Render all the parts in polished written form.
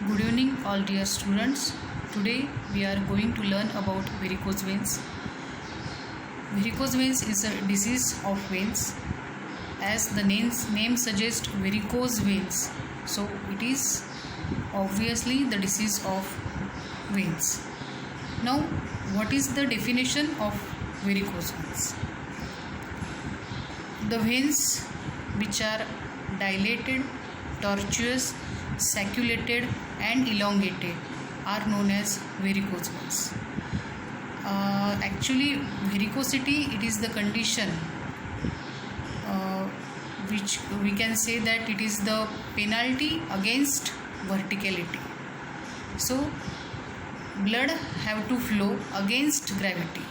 Good evening, all dear students. Today we are going to learn about varicose veins. Varicose veins is a disease of veins. As the name suggests, varicose veins. So it is obviously the disease of veins. Now, what is the definition of varicose veins? The veins which are dilated, tortuous, sacculated and elongated are known as varicose veins. Actually, varicosity, it is the condition which we can say that it is the penalty against verticality. So blood have to flow against gravity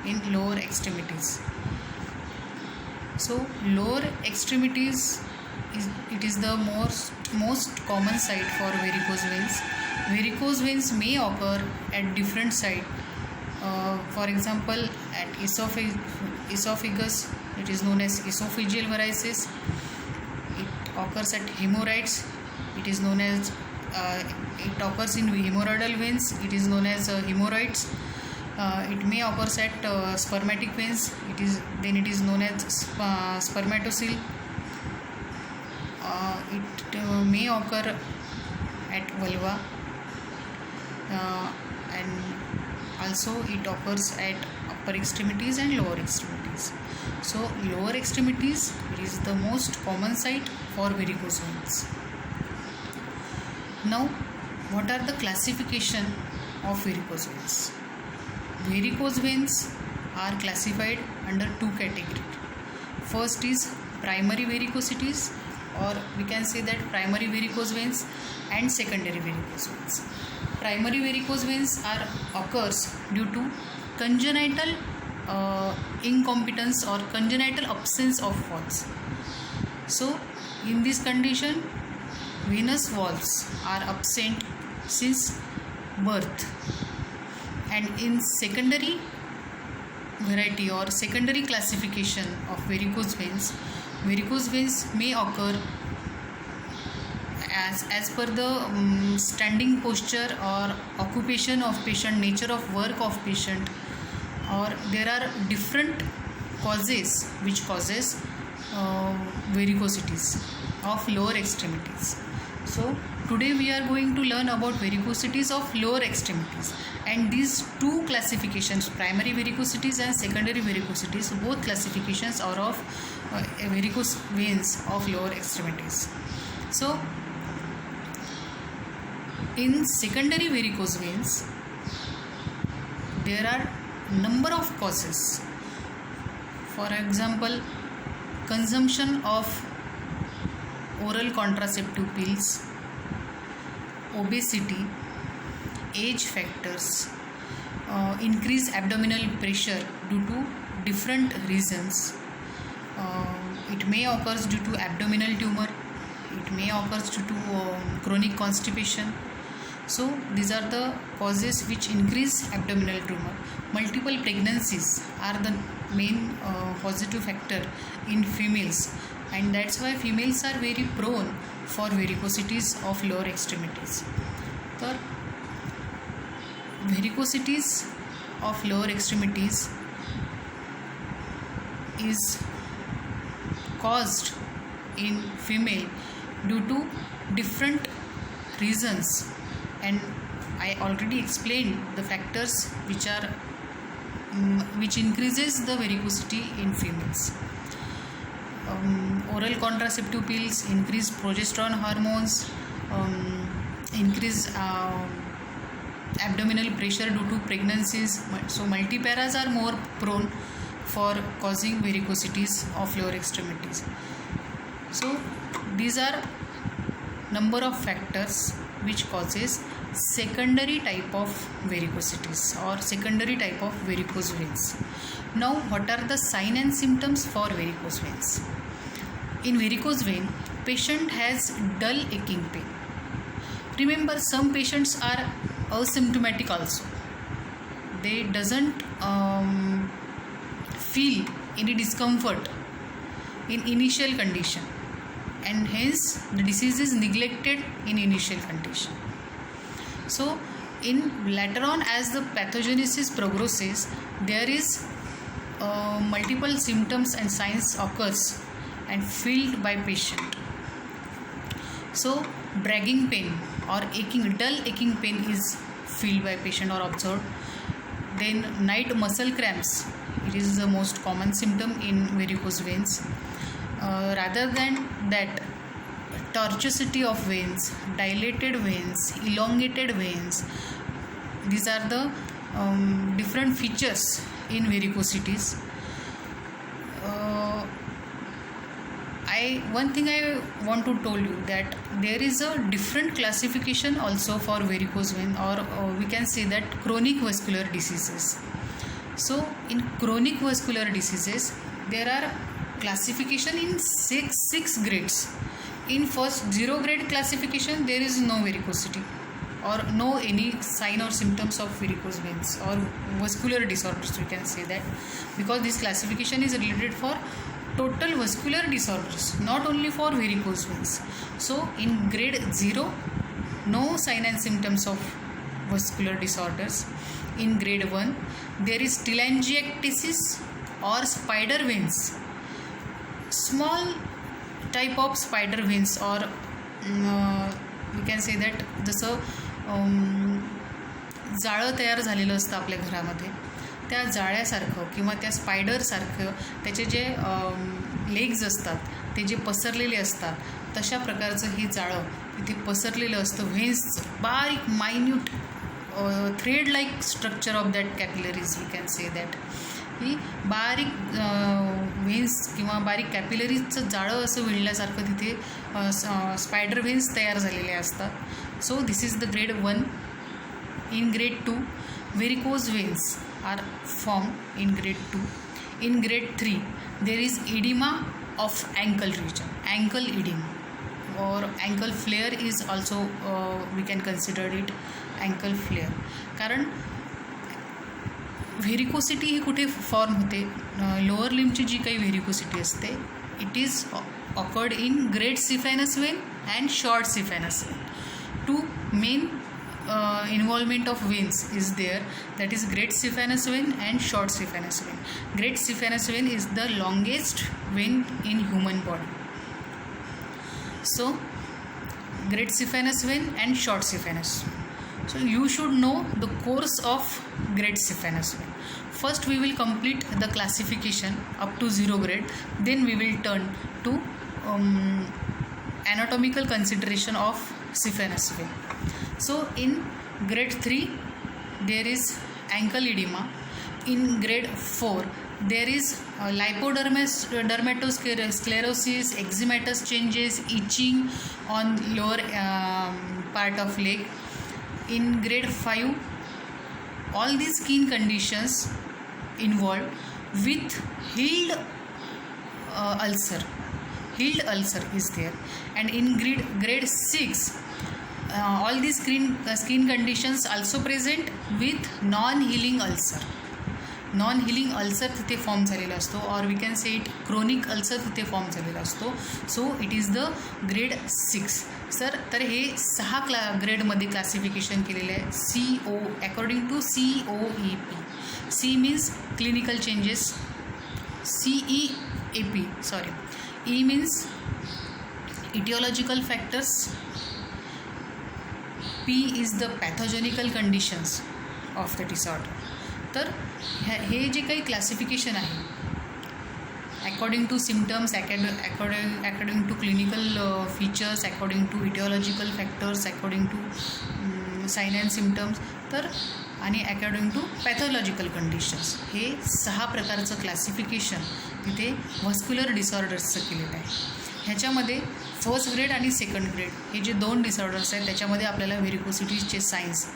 in lower extremities. So lower extremities it is the most common site for varicose veins. Varicose veins may occur at different sites. For example, at esophagus, it is known as esophageal varices. It occurs at hemorrhoids. It is known as it occurs in hemorrhoidal veins. It is known as hemorrhoids. It may occur at spermatic veins. It is known as spermatocele. It may occur at vulva, and also it occurs at upper extremities and lower extremities. So lower extremities, it is the most common site for varicose veins. Now, what are the classification of varicose veins? Varicose veins are classified under two categories. First is primary varicosities, or we can say that primary varicose veins and secondary varicose veins. Primary varicose veins occurs due to congenital incompetence or congenital absence of walls. So in this condition, venous walls are absent since birth. And in secondary variety or secondary classification of varicose veins may occur as per the standing posture or occupation of patient, nature of work of patient, or there are different causes which causes varicosities of lower extremities. So today we are going to learn about varicosities of lower extremities, and these two classifications, primary varicosities and secondary varicosities, both classifications are of varicose veins of lower extremities. So in secondary varicose veins, there are number of causes. For example, consumption of oral contraceptive pills, obesity, age factors, increased abdominal pressure due to different reasons. It may occur due to abdominal tumor. It may occur due to chronic constipation. So these are the causes which increase abdominal tumor. Multiple pregnancies are the main positive factor in females, and that's why females are very prone for varicosities of lower extremities. So varicosities of lower extremities is caused in female due to different reasons, and I already explained the factors which increases the varicosity in females. Oral contraceptive pills increase progesterone hormones, increase abdominal pressure due to pregnancies. So multiparas are more prone for causing varicosities of lower extremities. So these are number of factors which causes secondary type of varicosities or secondary type of varicose veins. Now, what are the signs and symptoms for varicose veins? In varicose vein, patient has dull aching pain. Remember, some patients are asymptomatic also. They doesn't feel any discomfort in initial condition, and hence the disease is neglected in initial condition. So in later on, as the pathogenesis progresses, there is multiple symptoms and signs occurs and felt by patient. So bragging pain or dull aching pain is felt by patient or observed. Then night muscle cramps, it is the most common symptom in varicose veins. Rather than that, tortuosity of veins, dilated veins, elongated veins, these are the different features in varicosities. One thing I want to tell you that there is a different classification also for varicose vein, or we can say that chronic vascular diseases. So in chronic vascular diseases, there are classification in six grades. In first 0 grade classification, there is no varicosity or no any sign or symptoms of varicose veins or vascular disorders, we can say that, because this classification is related for total vascular disorders, not only for varicose veins. So in grade 0, no sign and symptoms of vascular disorders. In grade 1, there is telangiectasis or spider veins, small type of spider veins, or we can say that जसं जाळं तयार झालेलं असतं आपल्या घरामध्ये, त्या जाळ्यासारखं किंवा त्या स्पायडरसारखं त्याचे जे लेग्स असतात ते जे पसरलेले असतात तशा प्रकारचं हे जाळं इथे पसरलेलं असतं. व्हेन्स बारीक minute thread like structure of that capillaries, we can say that. ही बारीक व्हेन्स किंवा बारीक कॅपिलरीजचं जाळं असं विणल्यासारखं तिथे स्पायडर व्हेन्स तयार झालेले असतात. So this is the grade 1. In grade 2, varicose veins are formed in grade 2. In grade 3, there is edema of ankle region, ankle edema, or ankle flare is also we can consider it ankle flare. कारण व्हेरिकोसिटी ही कुठे form होते, lower लिम्बची जी काही varicosity असते, it is occurred in great saphenous vein and short saphenous vein. Two main involvement of veins is there, that is great Siphanous vein and short Siphanous vein. Great Siphanous vein is the longest vein in human body. So great Siphanous vein and short Siphanous. So you should know the course of great Siphanous vein. First we will complete the classification up to 0 grade, then we will turn to anatomical consideration of Siphanous vein. So in grade 3, there is ankle edema. In grade 4, there is lipodermatosclerosis, eczematous changes, itching on lower part of leg. In grade 5, all these skin conditions involved with healed ulcer. Healed ulcer is there. And in grade 6, all these skin conditions also present with non-healing ulcer. Non-healing ulcer तिथे form झालेला असतो, और we can say it chronic ulcer तिथे form झालेला असतो. So it is the grade 6. Sir तर हे 6 ग्रेडमध्ये क्लासिफिकेशन केलेलं आहे. CO according to COEP. C means clinical changes, CEAP sorry. E means etiological factors, P is the pathogenical conditions of the disorder. तर हे जे काही क्लासिफिकेशन आहे according to symptoms, according to clinical features, according to etiological factors, according to sign and symptoms, तर आणि according to pathological conditions, हे 6 प्रकारचं classification तिथे व्हस्क्युलर डिसऑर्डर्सचं केलेलं आहे. ह्याच्यामध्ये फर्स्ट ग्रेड आणि सेकंड ग्रेड हे जे 2 डिसऑर्डर्स आहेत त्याच्यामध्ये आपल्याला व्हेरिकोसिटीजचे सायन्स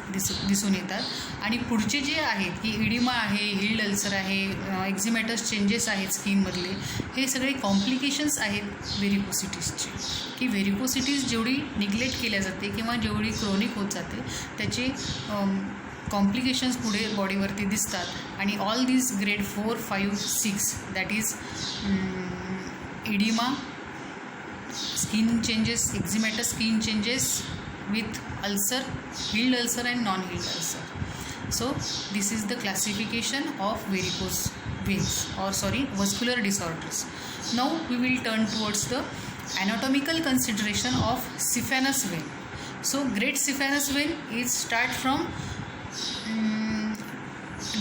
दिसून येतात. आणि पुढचे जे आहेत की इडिमा आहे, हिल्ड अल्सर आहे, एक्झिमॅटस चेंजेस आहेत स्किनमधले, हे सगळे कॉम्प्लिकेशन्स आहेत व्हेरिकोसिटीजचे. की व्हेरिकोसिटीज जेवढी निग्लेक्ट केल्या जाते किंवा जेवढी क्रोनिक होत जाते त्याचे कॉम्प्लिकेशन्स पुढे बॉडीवरती दिसतात. आणि all this grade 4, 5, 6 that is oedema, skin changes, eczematous skin changes with ulcer, healed ulcer and non-healed ulcer. So this is the classification of varicose veins, or vascular disorders. Now we will turn towards the anatomical consideration of saphenous vein. So great saphenous vein is start from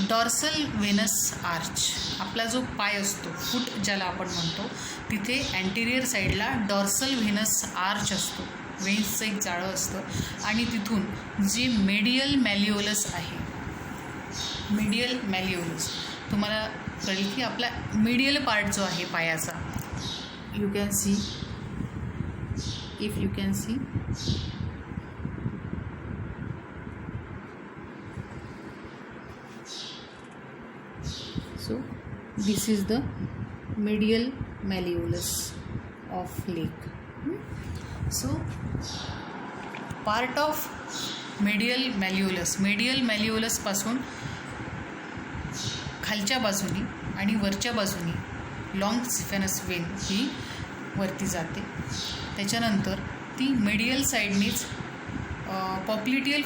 dorsal वेनस arch. आपला जो पाय असतो, फूट ज्याला आपण म्हणतो, तिथे anterior साईडला डॉर्सल व्हेनस आर्च असतो, वेन्सचं एक जाळं असतं, आणि तिथून जे मेडियल मॅलिओलस आहे, मेडियल मॅलिओलस तुम्हाला कळेल की आपला मीडियल पार्ट जो आहे पायाचा, you can see, if you can see, so this is the medial malleolus of leg. So part of medial malleolus पासून खालच्या बाजूनी आणि वरच्या बाजूनी लॉंग सिफेनस वेन ही वरती जाते. त्याच्यानंतर ती मेडियल साईडनीच पॉप्लिटियल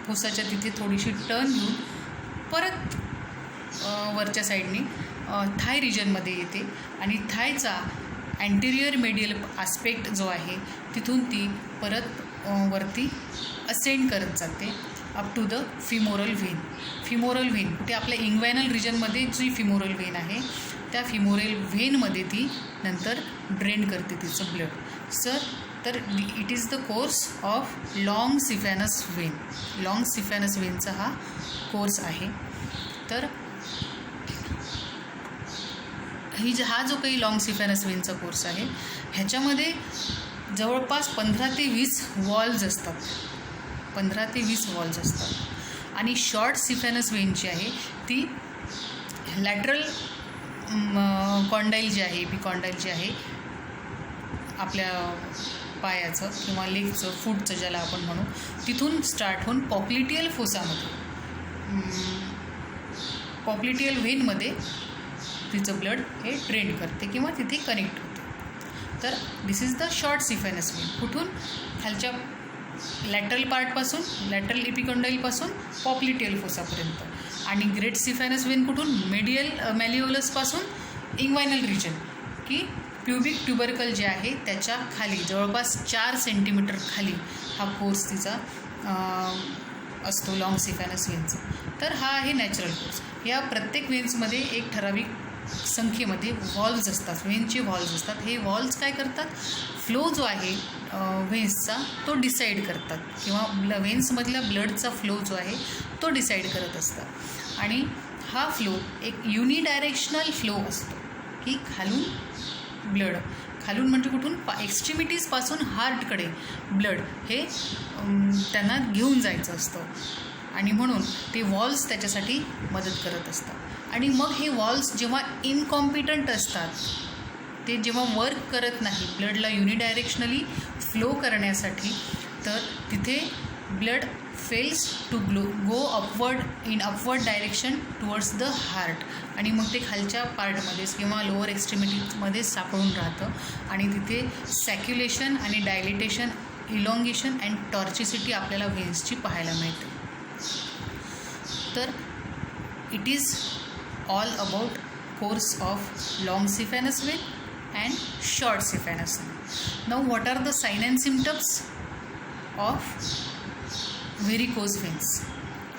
फोसाच्या तिथे थोडीशी टर्न घेऊन परत वरच्या साईडनी थाय रिजनमध्ये येते, आणि थायचा अँटेरियर मेडियल आस्पेक्ट जो आहे तिथून ती परत वरती असेंड करत जाते up to the femoral vein. ते आपल्या इंग्वायनल रिजनमध्ये जी फिमोरल व्हेन आहे त्या फिमोरल व्हेनमध्ये ती नंतर ड्रेन करते तिचं ब्लड. तर it is the course of long saphenous वेनचा हा कोर्स आहे. तर हा जो काही लॉंग सिफॅनस वेनचा कोर्स आहे ह्याच्यामध्ये जवळपास 15 ते 20 वॉल्स असतात, 15 ते 20 वॉल्स असतात. आणि शॉर्ट सिफॅनस वेन जी आहे ती लॅटरल कॉन्डाईल जे आहे, एपिकॉन्डाईल जे आहे आपल्या पायाचं किंवा लेगचं, फूटचं ज्याला आपण म्हणू, तिथून स्टार्ट होऊन पॉप्लिटियल व्हेनमध्ये तिचं ब्लड हे ड्रेन करते किंवा तिथे कनेक्ट होते. तर दिस is the short saphenous Wien. कुठून? खालच्या लॅटरल पार्टपासून, लॅटरल एपिकॉन्डाईलपासून पॉप्लिटियल फोसापर्यंत. आणि ग्रेट सिफॅनस वेन कुठून? मेडियल मॅलिओलसपासून इंग्वायनल रिजन, की प्युबिक ट्युबरकल जे आहे त्याच्या खाली जवळपास 4 सेंटीमीटर खाली हा कोर्स तिचा असतो लॉंग सिफॅनस वेनचा. तर हा आहे नॅचरल कोर्स. या प्रत्येक वेन्समध्ये एक ठराविक संख्येमध्ये व्हॉल्व्ज असतात, वेन्सचे व्हॉल्व्ज असतात. हे व्हॉल्व्ज काय करतात? फ्लो जो आहे वेन्सचा तो डिसाईड करतात, किंवा वेन्समधल्या ब्लडचा फ्लो जो आहे तो डिसाईड करत असतात. आणि हा फ्लो एक युनिडायरेक्शनल फ्लो असतो, की खालून म्हणजे कुठून? एक्स्ट्रीमिटीजपासून हार्टकडे ब्लड हे त्यांना घेऊन जायचं असतं, आणि म्हणून ते वॉल्स त्याच्यासाठी मदत करत असतात. आणि मग हे वॉल्स जेव्हा इनकॉम्पिटंट असतात, ते जेव्हा वर्क करत नाही ब्लडला युनिडायरेक्शनली फ्लो करण्यासाठी, तर तिथे blood fails to go upward direction towards the heart, आणि मग ते खालच्या पार्टमध्येच किंवा लोअर एक्स्ट्रीमिटीजमध्ये सापडून राहतं, आणि तिथे सॅक्युलेशन आणि डायलिटेशन, इलॉंगेशन अँड टॉर्चिसिटी आपल्याला व्हेन्सची पाहायला मिळते. तर it is all about course of long saphenous vein and short saphenous vein. Now what are the sign and symptoms of varicose veins?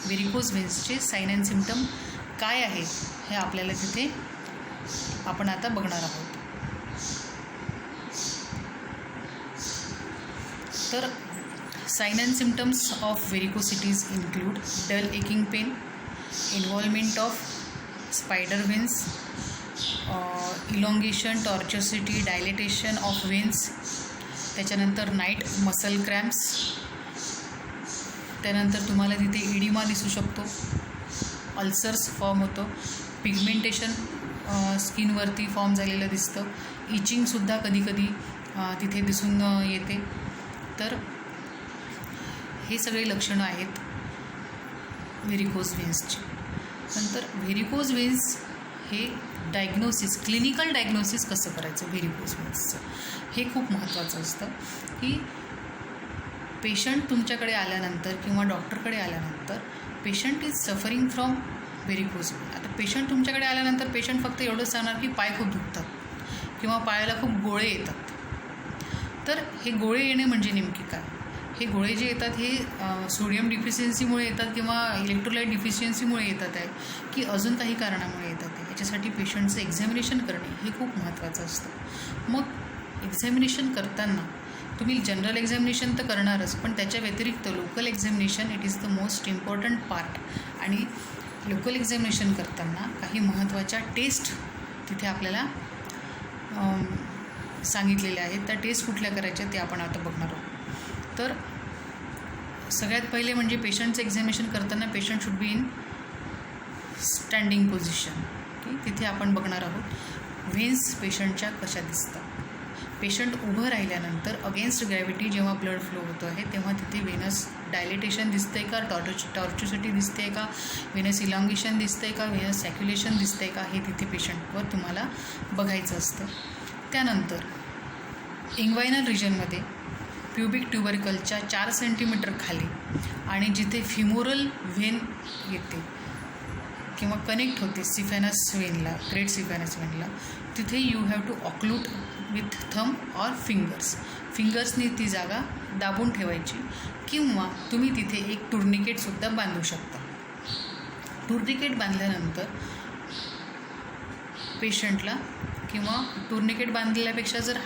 Varicose वेन्सचे साइन अँड सिम्पटम काय आहे हे आपल्याला तिथे आपण आता बघणार आहोत. तर sign and symptoms of varicosities include dull aching pain, involvement of spider veins, elongation, tortuosity, dilatation of veins, त्याच्यानंतर नाईट मसल क्रॅम्प्स, त्यानंतर तुम्हाला तिथे इडिमा दिसू शकतो, अल्सर्स फॉर्म होतो, पिगमेंटेशन स्किनवरती फॉर्म झालेलं दिसतं, इचिंगसुद्धा कधीकधी तिथे दिसून येते. तर हे सगळे लक्षणं आहेत व्हेरिकोज वेन्सची. नंतर व्हेरिकोज वेन्स हे डायग्नोसिस, क्लिनिकल डायग्नोसिस कसं करायचं व्हेरिकोज व्हेन्सचं, हे खूप महत्त्वाचं असतं. की पेशंट तुमच्याकडे आल्यानंतर किंवा डॉक्टरकडे आल्यानंतर patient is suffering from varicose when. आता पेशंट तुमच्याकडे आल्यानंतर पेशंट फक्त एवढंच सांगणार की पाय खूप दुखतात किंवा पायाला खूप गोळे येतात. तर हे गोळे येणे म्हणजे नेमके काय? हे गोळे जे येतात हे सोडियम डिफिशियन्सीमुळे येतात किंवा इलेक्ट्रोलाइट डिफिशियन्सीमुळे येतात आहे की अजून काही कारणामुळे येतात आहे. याच्यासाठी पेशंटचं एक्झामिनेशन करणे हे खूप महत्त्वाचं असतं. मग एक्झामिनेशन करताना तुम्ही जनरल एक्झामिनेशन तर करणारच, पण त्याच्या व्यतिरिक्त local examination it is the most important part. आणि लोकल एक्झामिनेशन करताना काही महत्त्वाच्या टेस्ट तिथे आपल्याला सांगितलेल्या आहेत. त्या टेस्ट कुठल्या करायच्या ते आपण आता बघणार आहोत. तर सगळ्यात पहिले म्हणजे पेशंटचं एक्झामिनेशन करताना patient should be in standing position. तिथे आपण बघणार आहोत व्हेन्स पेशंटच्या कशा दिसतात. पेशंट उभं राहिल्यानंतर अगेन्स्ट ग्रॅव्हिटी जेव्हा ब्लड फ्लो होतो आहे तेव्हा तिथे व्हेनस डायलेटेशन दिसतं आहे का, टॉर्च्युसिटी दिसते आहे का, व्हेनस इलॉंगेशन दिसतं आहे का, व्हेनस सॅक्युलेशन दिसतं आहे का, हे तिथे पेशंटवर तुम्हाला बघायचं असतं. त्यानंतर इंग्वायनल रिजनमध्ये प्युबिक ट्युबरकलच्या 4 सेंटीमीटर खाली आणि जिथे फिमोरल व्हेन येते किंवा कनेक्ट होते सिफॅनस व्हेनला, ग्रेट सिफॅनस व्हेनला, तिथे you have to occlude with thumb or फिंगर्सनी ती जागा दाबून ठेवायची किंवा तुम्ही तिथे एक टुर्निकेटसुद्धा बांधू शकता. टुर्निकेट बांधल्यानंतर पेशंटला किंवा टुर्निकेट बांधल्यापेक्षा जर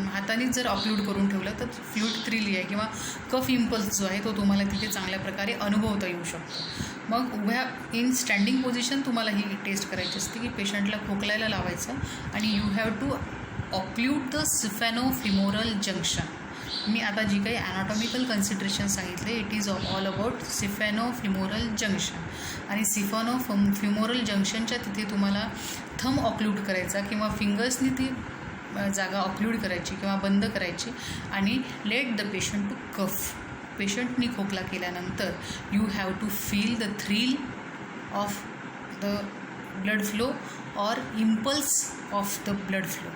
हातानेच जर ऑक्लूड करून ठेवलं तर फ्लूइड थ्रिल आहे किंवा कफ इम्पल्स जो आहे तो तुम्हाला तिथे चांगल्या प्रकारे अनुभवता येऊ शकतो. मग उभ्या इन स्टँडिंग पोझिशन तुम्हाला ही टेस्ट करायची असते की पेशंटला खोकलायला लावायचं आणि you have to occlude the saphenofemoral junction. मी आता जी काही ॲनाटॉमिकल कन्सिडरेशन सांगितले it is all about saphenofemoral junction. आणि फिमोरल जंक्शनच्या तिथे तुम्हाला थंब ऑक्ल्यूड करायचा किंवा फिंगर्सनी ती जागा ऑक्ल्यूड करायची किंवा बंद करायची आणि let the patient to cough. पेशंटनी खोकला केल्यानंतर you have to feel the thrill of the blood flow or impulse of the blood flow.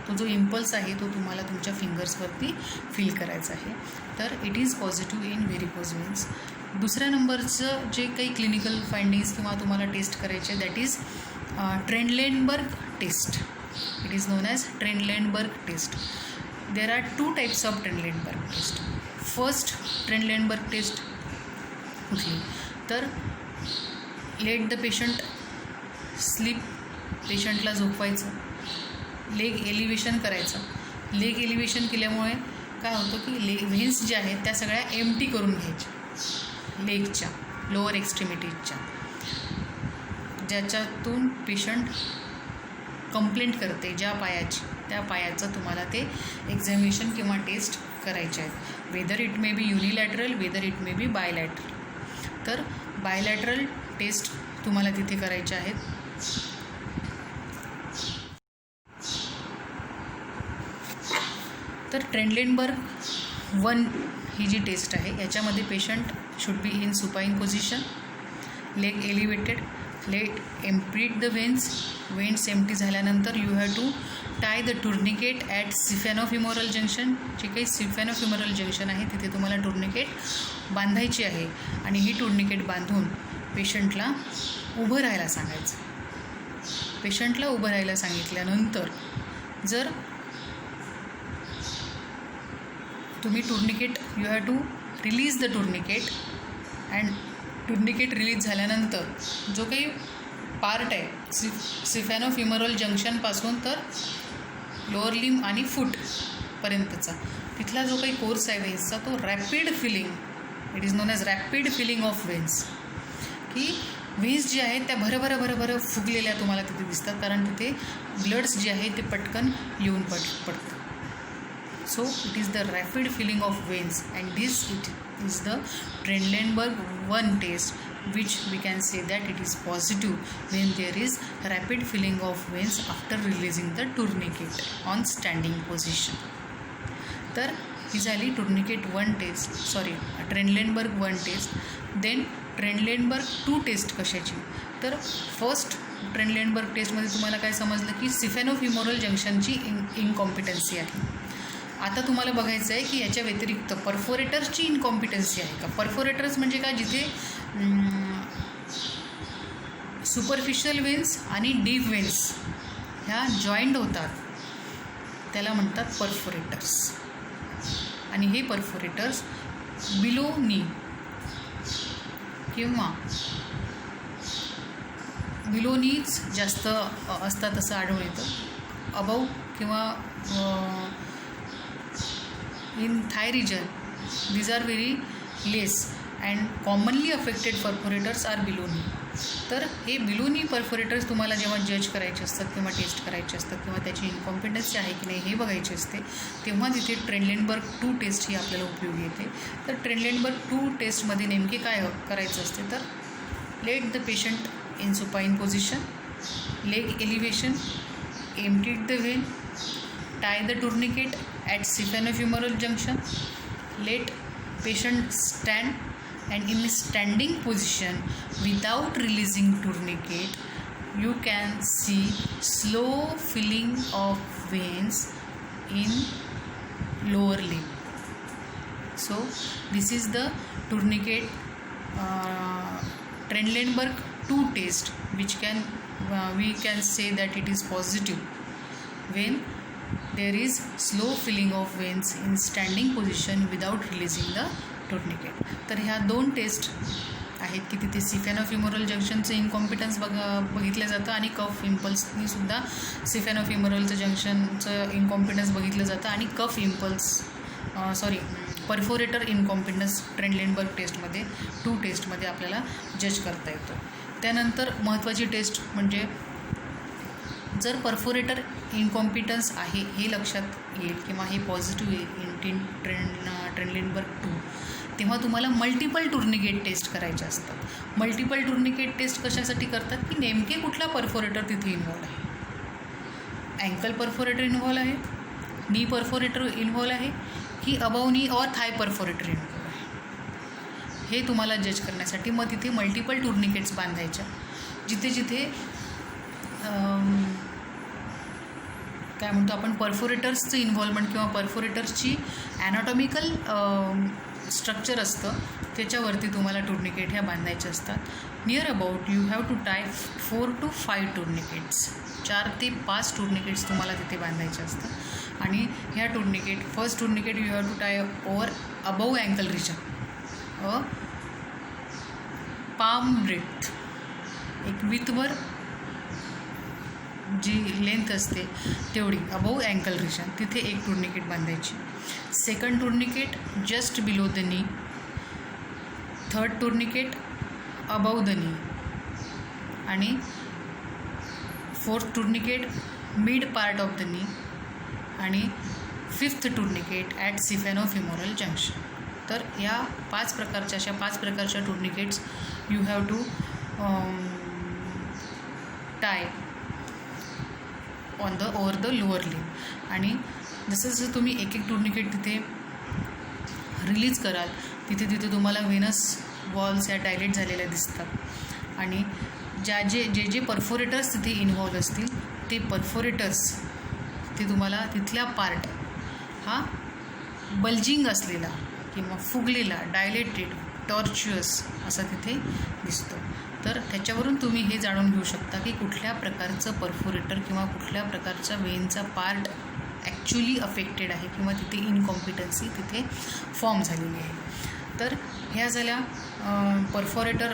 तो जो इम्पल्स आहे तो तुम्हाला तुमच्या फिंगर्सवरती फील करायचा आहे. तर it is positive in varicose veins. दुसऱ्या नंबरचं जे काही क्लिनिकल फाइंडिंग्स किंवा तुम्हाला टेस्ट करायचे that is Trendelenburg test. It is known as Trendelenburg test. There are 2 types of Trendelenburg test. First Trendelenburg test कुठली तर लेट द पेशंट स्लीप, पेशंटला झोपवायचं, लेग एलिव्हेशन करायचं. लेग एलिव्हेशन केल्यामुळे काय होतं की व्हेन्स ज्या आहेत त्या सगळ्या एम्प्टी करून घ्यायच्या लेगच्या लोअर एक्स्ट्रीमिटीजच्या, ज्याच्यातून पेशंट कंप्लेंट करते ज्या पायाची त्या पायाचं तुम्हाला ते एक्झामिनेशन किंवा टेस्ट करायचे आहेत. Whether it may be unilateral, whether it may be bilateral. तर बायलॅटरल टेस्ट तुम्हाला तिथे करायचे आहेत. तर ट्रेंडलेनबर्ग 1 ही जी टेस्ट आहे याच्यामध्ये patient should be in supine position, leg elevated, let emptied the veins empty झाल्यानंतर you have to tie the tourniquet at saphenofemoral junction. जे काही सिफॅनोफिमोरल जंक्शन आहे तिथे तुम्हाला टुर्निकेट बांधायची आहे आणि ही टुर्निकेट बांधून पेशंटला उभं राहायला सांगायचं. पेशंटला उभं राहायला सांगितल्यानंतर जर तुम्ही tourniquet you have to release the tourniquet and tourniquet release झाल्यानंतर जो काही पार्ट आहे सिफॅनोफिमोरल जंक्शनपासून तर लोअर लिम आणि फूटपर्यंतचा तिथला जो काही कोर्स आहे व्हेन्सचा तो rapid filling, it is known as rapid filling of veins. की व्हेन्स जे आहेत त्या भरभर फुगलेल्या तुम्हाला तिथे दिसतात कारण तिथे ब्लड्स जे आहे ते पटकन येऊन पडतं. So it is the rapid filling of veins and this it is the Trendelenburg 1 test which we can say that it is positive when there is rapid filling of veins after releasing the tourniquet on standing position. तर ही झाली tourniquet 1 test, Trendelenburg 1 test. Then Trendelenburg 2 test कशाची तर first ट्रेनलेंडबर्ग टेस्टमध्ये तुम्हाला काय समजलं की सिफेनोफिमोरल जंक्शनची इनकॉम्पिटन्सी आहे. आता तुम्हाला बघायचं आहे की याच्या व्यतिरिक्त परफोरेटर्सची इनकॉम्पिटन्सी आहे का. परफोरेटर्स म्हणजे काय, जिथे सुपरफिशियल वेन्स आणि डीप वेन्स ह्या जॉईंट होतात, त्याला म्हणतात परफोरेटर्स. आणि हे परफोरेटर्स बिलो नी किंवा बिलो नीच जास्त असतात असं आढळून येतं. अबाव किंवा in thigh region these are very less and commonly affected perforators are below knee. तर हे बिलो नी परफोरेटर्स तुम्हाला जेव्हा जज करायचे असतात किंवा टेस्ट करायचे असतात किंवा त्याची इनकॉम्पिटन्सी आहे की नाही हे बघायचे असते, तेव्हा तिथे ट्रेनलेंडबर्ग 2 टेस्ट ही आपल्याला उपयोगी येते. तर ट्रेनलेंडबर्ग 2 टेस्टमध्ये नेमके काय करायचं असते, तर late the patient in supine position, leg elevation, emptied the Wien, tie the tourniquet at siphonofemoral junction, let patient stand and in standing position without releasing tourniquet you can see slow filling of veins in lower limb. So this is the tourniquet Trendelenburg 2 test which we can say that it is positive when there is slow filling of veins in standing position without releasing the tourniquet. तर ह्या 2 taste आहेत की तिथे सिफेनोफिमोरल जंक्शनचं इनकॉम्पिटन्स बघितलं जातं आणि कफ इम्पल्सनी सुद्धा सिफेनोफिमोरलचं जंक्शनचं इनकॉम्पिटन्स बघितलं जातं आणि कफ इम्पल्स परफोरेटर इनकॉम्पिटन्स ट्रेनलेंडबर्ग टेस्टमध्ये 2 टेस्टमध्ये आपल्याला जज करता येतो. त्यानंतर महत्त्वाची टेस्ट म्हणजे जर परफोरेटर इनकॉम्पिटन्स आहे हे लक्षात येईल किंवा हे पॉझिटिव्ह येईल ट्रेनलेंडबर्ग 2, तेव्हा तुम्हाला मल्टिपल टुर्निकेट टेस्ट करायचे असतात. मल्टिपल टुर्निकेट टेस्ट कशासाठी करतात की नेमके कुठला परफोरेटर तिथे इन्व्हॉल्व आहे. अँकल परफोरेटर इन्व्हॉल्व आहे, नी परफोरेटर इन्व्हॉल्व आहे की अबाव नी और थाय परफोरेटर इन्व्हॉल्व आहे, हे तुम्हाला जज करण्यासाठी मग तिथे मल्टिपल टुर्निकेट्स बांधायच्या. जिथे जिथे काय म्हणतो आपण परफोरेटर्सचं इन्व्हॉल्वमेंट किंवा परफोरेटर्सची ॲनाटॉमिकल स्ट्रक्चर असतं त्याच्यावरती तुम्हाला टुर्निकेट ह्या बांधायच्या असतात. Near about you have to tie 4 to 5 tourniquets, 4 ते 5 टुर्निकेट्स तुम्हाला तिथे बांधायचे असतात. आणि ह्या tourniquet first tourniquet you have to tie over above ankle region, palm breadth, एक विथवर जी लेंथ असते तेवढी अबाव अँकल रिजन तिथे एक टुर्निकेट बांधायची. Second tourniquet just below the knee, third tourniquet above the knee आणि fourth tourniquet mid part of the knee आणि fifth tourniquet at saphenofemoral junction. तर या 5 प्रकारच्या टुर्निकेट्स you have to tie on the over the lower limb. आणि जसं तुम्ही एक टुर्निकेट तिथे रिलीज कराल तिथे तुम्हाला व्हेनस वॉल्स या डायलेट झालेल्या दिसतात आणि जे परफोरेटर्स तिथे इन्व्हॉल्व असतील ते परफोरेटर्स ते तुम्हाला तिथला पार्ट हा बल्जिंग असलेला किंवा फुगलेला, डायलेटेड, टॉर्च्युअस असा तिथे दिसतो. तर त्याच्यावरून तुम्ही हे जाणून घेऊ शकता की कुठल्या प्रकारचं परफोरेटर किंवा कुठल्या प्रकारचा वेनचा पार्ट ॲक्च्युली अफेक्टेड आहे किंवा तिथे इनकॉम्पिटन्सी तिथे फॉर्म झालेली आहे. तर ह्या झाल्या परफोरेटर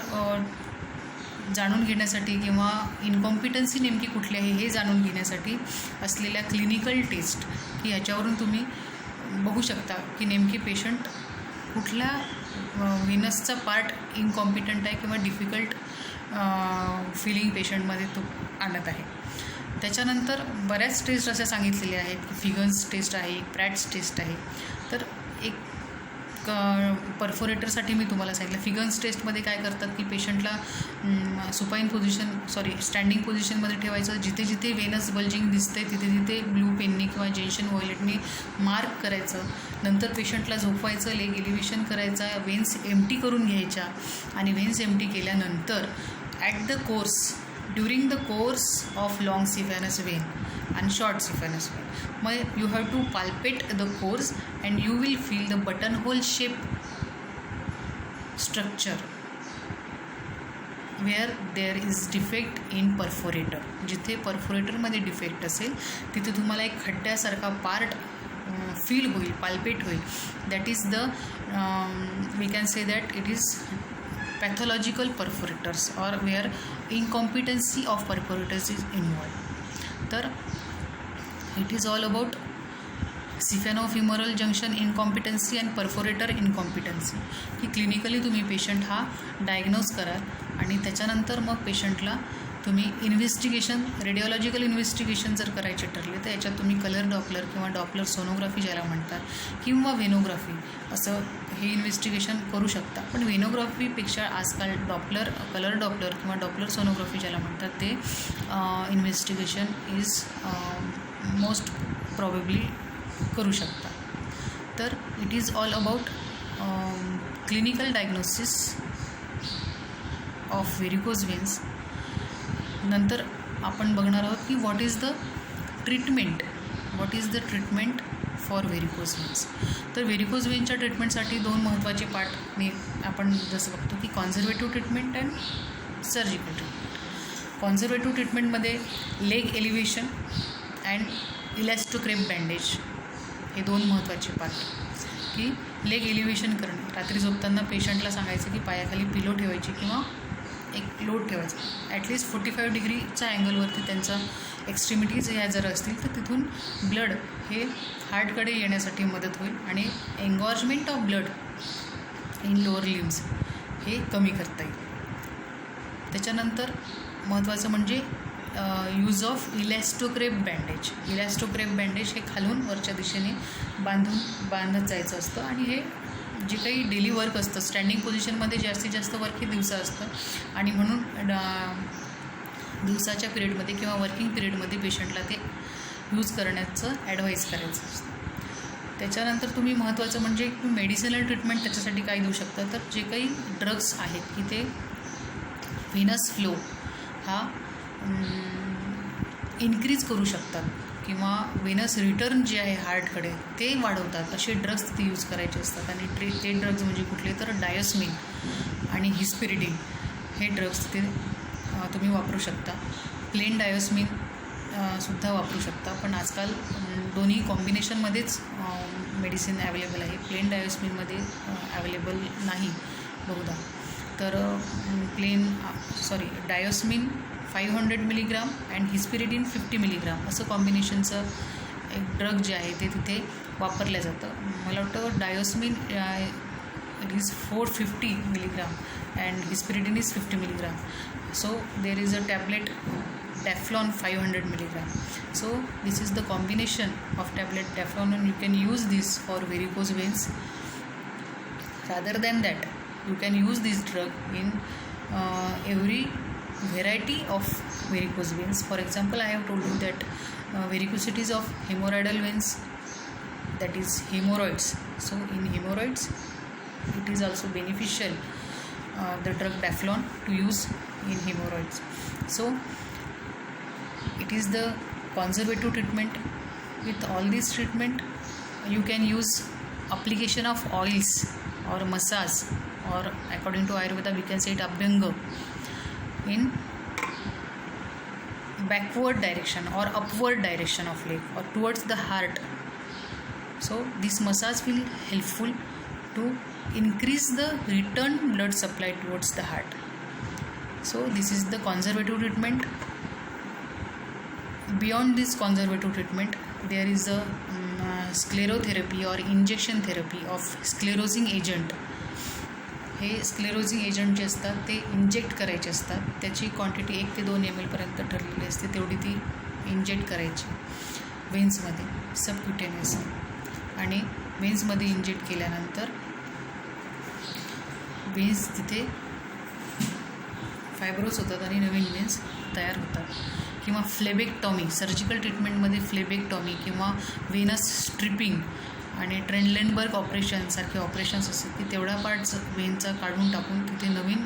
जाणून घेण्यासाठी किंवा इनकॉम्पिटन्सी नेमकी कुठली आहे हे जाणून घेण्यासाठी असलेल्या क्लिनिकल टेस्ट की ह्याच्यावरून तुम्ही बघू शकता की नेमकी पेशंट कुठल्या व्हेनसचा पार्ट इनकॉम्पिटंट आहे किंवा डिफिकल्ट फिलिंग पेशंटमध्ये तो आणत आहे. त्याच्यानंतर बऱ्याच टेस्ट अशा सांगितलेल्या आहेत की फिगन्स टेस्ट आहे, प्रॅट्स टेस्ट आहे. तर एक परफोरेटरसाठी मी तुम्हाला सांगितलं फिगन्स टेस्टमध्ये काय करतात की पेशंटला सुपाइन स्टँडिंग पोझिशनमध्ये ठेवायचं. जिथे जिथे वेनस बल्जिंग दिसते तिथे तिथे ब्लू पेननी किंवा जेन्शन व्हायलेटनी मार्क करायचं. नंतर पेशंटला झोपवायचं, लेग एलिव्हेशन करायचा, वेन्स एम्प्टी करून घ्यायच्या आणि वेन्स एम्प्टी केल्यानंतर at the course during the course of long saphenous Wien and short siphonous vein. You have to palpate the course and you will feel the buttonhole shape structure where there is defect in perforator. जिथे परफोरेटरमध्ये defect असेल तिथे तुम्हाला एक खड्ड्यासारखा part feel होईल, palpate होईल. That is the we can say that it is pathological perforators और where incompetency of perforators is involve. तर it is all about saphenofemoral junction incompetency and perforator incompetency. की क्लिनिकली तुम्ही patient हा diagnose कराल आणि त्याच्यानंतर मग पेशंटला तुम्ही इन्व्हेस्टिगेशन, रेडिओलॉजिकल इन्व्हेस्टिगेशन जर करायचे ठरले तर याच्यात तुम्ही कलर डॉपलर किंवा डॉपलर सोनोग्राफी ज्याला म्हणतात किंवा व्हेनोग्राफी असं हे इन्व्हेस्टिगेशन करू शकता. पण व्हेनोग्राफीपेक्षा आजकाल डॉपलर, कलर डॉपलर किंवा डॉपलर सोनोग्राफी ज्याला म्हणतात ते इन्व्हेस्टिगेशन इज मोस्ट प्रॉबेबली करू शकता. तर it is all about clinical diagnosis of varicose veins. नंतर आपण बघणार आहोत की what is the treatment, what is the treatment for varicose veins. तर व्हेरिकोज वेनच्या ट्रीटमेंटसाठी दोन महत्त्वाचे पार्ट आपण जसं बघतो की conservative treatment and surgical treatment. Conservative ट्रीटमेंटमध्ये leg elevation and elastocrepe bandage हे दोन महत्त्वाचे पार्ट. की लेग एलिव्हेशन करणे, रात्री झोपताना पेशंटला सांगायचं की पायाखाली पिलो ठेवायची किंवा एक लोड ठेवायचा, ॲटलिस्ट 45 डिग्रीच्या अँगलवरती त्यांचा एक्स्ट्रीमिटीज ह्या जर असतील तर तिथून ब्लड हे हार्टकडे येण्यासाठी मदत होईल आणि engorgement of blood in lower limbs हे कमी करता येईल. त्याच्यानंतर महत्त्वाचं म्हणजे use of elastocrepe bandage. Elastocrepe bandage हे खालून वरच्या दिशेने बांधत जायचं असतं आणि हे जे काही डेली वर्क असतं, स्टँडिंग पोझिशनमध्ये जास्तीत जास्त वर्क हे दिवसा असतं आणि म्हणून दिवसाच्या पिरियडमध्ये किंवा वर्किंग पिरियडमध्ये पेशंटला ते यूज करण्याचं ॲडवाईस करायचं असतं. त्याच्यानंतर तुम्ही महत्त्वाचं म्हणजे मेडिसिनल ट्रीटमेंट त्याच्यासाठी काय देऊ शकता, तर जे काही ड्रग्स आहेत की ते व्हेनस फ्लो हा इन्क्रीज करू शकतात किंवा व्हेनस रिटर्न जे आहे हार्टकडे ते वाढवतात, असे ड्रग्स तिथे यूज करायचे असतात. आणि ते ड्रग्ज म्हणजे कुठले, तर डायोस्मिन आणि हिस्पिरिडिन हे ड्रग्स तिथे तुम्ही वापरू शकता. प्लेन डायोस्मिन सुद्धा वापरू शकता, पण आजकाल दोन्ही कॉम्बिनेशनमध्येच मेडिसिन ॲवेलेबल आहे. प्लेन डायोस्मिनमध्ये ॲवेलेबल नाही बहुधा. तर डायोस्मिन 500 मिलीग्राम अँड हिस्पिरिडिन 50 मिलीग्राम असं कॉम्बिनेशनचं एक ड्रग जे आहे ते तिथे वापरलं जातं. मला वाटतं diosmin it is 450 milligram and hesperidin is 50 milligram. So there is a tablet Teflon 500 milligram. So this is the combination of tablet Teflon and you can use this for varicose veins. Rather than that, you can use this drug in every variety of varicose veins. For example, I have told you that varicosities of hemorrhoidal veins, that is hemorrhoids. So in hemorrhoids it is also beneficial the drug Teflon to use in hemorrhoids. So it is the conservative treatment. With all this treatment you can use application of oils or massage, or according to Ayurveda we can say it abhyanga, in backward direction or upward direction of leg or towards the heart. So this massage will helpful to increase the return blood supply towards the heart. So this is the conservative treatment. Beyond this conservative treatment, there is a sclerotherapy or injection therapy of sclerosing agent. हे sclerosing agent जे असतात ते inject करायचे असतात. त्याची quantity 1 ते 2 ml पर्यंत ठरलेली असते, तेवढी ती इंजेक्ट करायची वेन्समध्ये सबक्युटेनियस. आणि वेन्समध्ये इंजेक्ट केल्यानंतर वेन्स तिथे फायब्रोस होतात आणि नवीन वेन्स तयार होतात. किंवा फ्लेबेक्टॉमी, सर्जिकल ट्रीटमेंटमध्ये फ्लेबेक्टॉमी किंवा व्हेनस स्ट्रिपिंग आणि ट्रेनलेंडबर्ग ऑपरेशनसारखे ऑपरेशन्स असतात की तेवढा पार्ट्स वेनचा काढून टाकून तिथे नवीन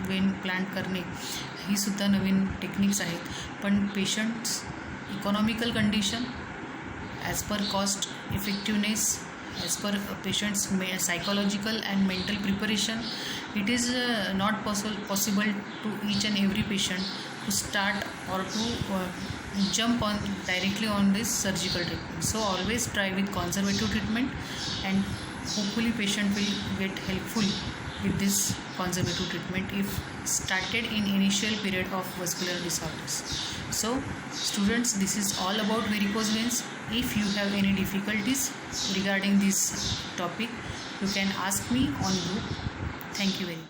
वेन प्लांट करणे ही सुद्धा नवीन टेक्निक्स आहेत. पण patients economical condition, as per cost effectiveness, as per patients psychological and mental preparation, it is not possible to each and every patient to start or to jump on directly on this surgical treatment. So always try with conservative treatment, and hopefully patient will get helpful with this conservative treatment if started in initial period of vascular disorders. So students, this is all about varicose veins. If you have any difficulties regarding this topic, you can ask me on group. Thank you very much.